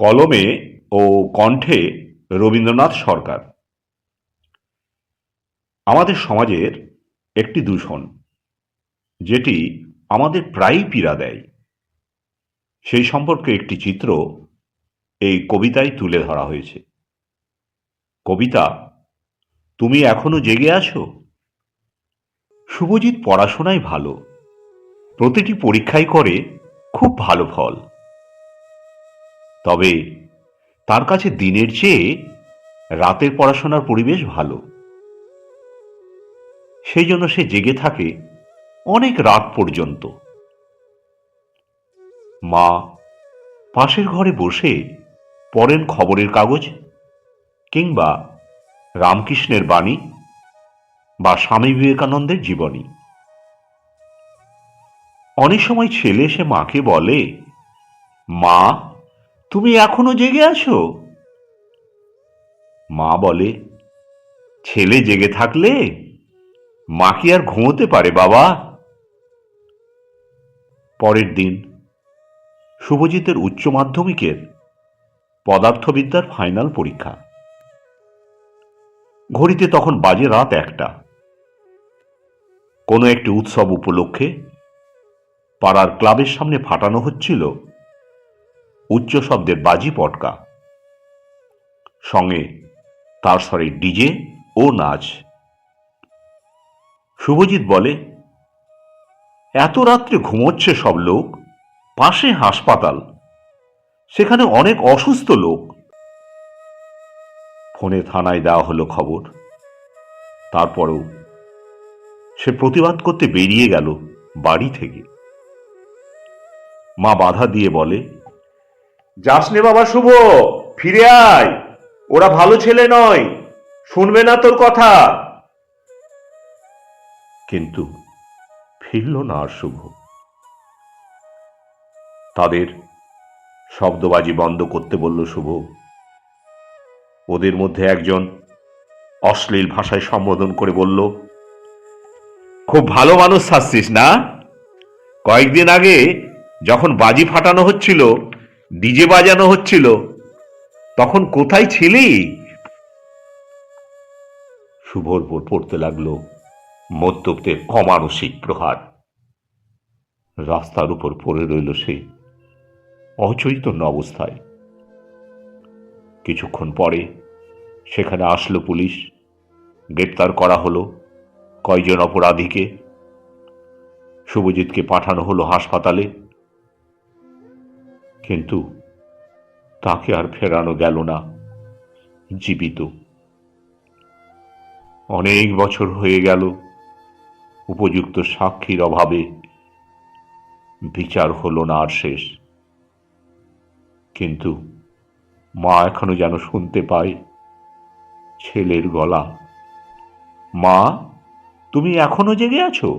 কলমে ও কণ্ঠে রবীন্দ্রনাথ সরকার। আমাদের সমাজের একটি দূষণ, যেটি আমাদের প্রায়ই পীড়া দেয়, সেই সম্পর্কে একটি চিত্র এই কবিতায় তুলে ধরা হয়েছে। কবিতা তুমি এখনো জেগে আছো। শুভজিৎ পড়াশোনায় ভালো, প্রতিটি পরীক্ষায় করে খুব ভালো ফল। তবে তার কাছে দিনের চেয়ে রাতের পড়াশোনার পরিবেশ ভালো। সেই জন্য সে জেগে থাকে অনেক রাত পর্যন্ত। মা পাশের ঘরে বসে পড়েন খবরের কাগজ কিংবা রামকৃষ্ণের বাণী বা স্বামী বিবেকানন্দের জীবনী। অনেক সময় ছেলে এসে মাকে বলে, মা তুমি এখনো জেগে আছো। মা বলে, ছেলে জেগে থাকলে মা কি আর ঘুমোতে পারে বাবা? পরের দিন শুভজিতের উচ্চ মাধ্যমিকের পদার্থবিদ্যার ফাইনাল পরীক্ষা। ঘড়িতে তখন বাজে রাত 1টা। কোনো একটি উৎসব উপলক্ষে পাড়ার ক্লাবের সামনে ফাটানো হচ্ছিল উচ্চ শব্দের বাজি পটকা, সঙ্গে তার স্বরে ডিজে ও নাচ। শুভজিৎ বলে, এত রাত্রে ঘুমোচ্ছে সব লোক, পাশে হাসপাতাল, সেখানে অনেক অসুস্থ লোক। ফোনে থানায় দেওয়া হলো খবর। তারপরেও সে প্রতিবাদ করতে বেরিয়ে গেল বাড়ি থেকে। মা বাধা দিয়ে বলে, যাস নে বাবা শুভ, ফিরে আয়, ওরা ভালো ছেলে নয়, শুনবে না তোর কথা। কিন্তু ফিরল না আর শুভ। তাদের শব্দবাজি বন্ধ করতে বলল শুভ। ওদের মধ্যে একজন অশ্লীল ভাষায় সম্বোধন করে বলল, খুব ভালো মানুষ সাজছিস না? কয়েকদিন আগে যখন বাজি ফাটানো হচ্ছিল, ডিজে বাজানো হচ্ছিল, তখন কোথায় ছিলি? শুভর উপর পড়তে লাগলো মদ্যপদের অমানসিক প্রহার। রাস্তার উপর পড়ে রইল সে অচৈতন্য অবস্থায়। কিছুক্ষণ পরে সেখানে আসলো পুলিশ। গ্রেপ্তার করা হলো কয়জন অপরাধীকে। শুভজিৎকে পাঠানো হলো হাসপাতালে, কিন্তু তাকে আর ফেরানো গেল না জীবিত। অনেক বছর হয়ে গেল, উপযুক্ত সাক্ষীর অভাবে বিচার হলো না আর শেষ। কিন্তু মা এখনো যেন শুনতে পায় ছেলের গলা, মা তুমি এখনো জেগে আছো।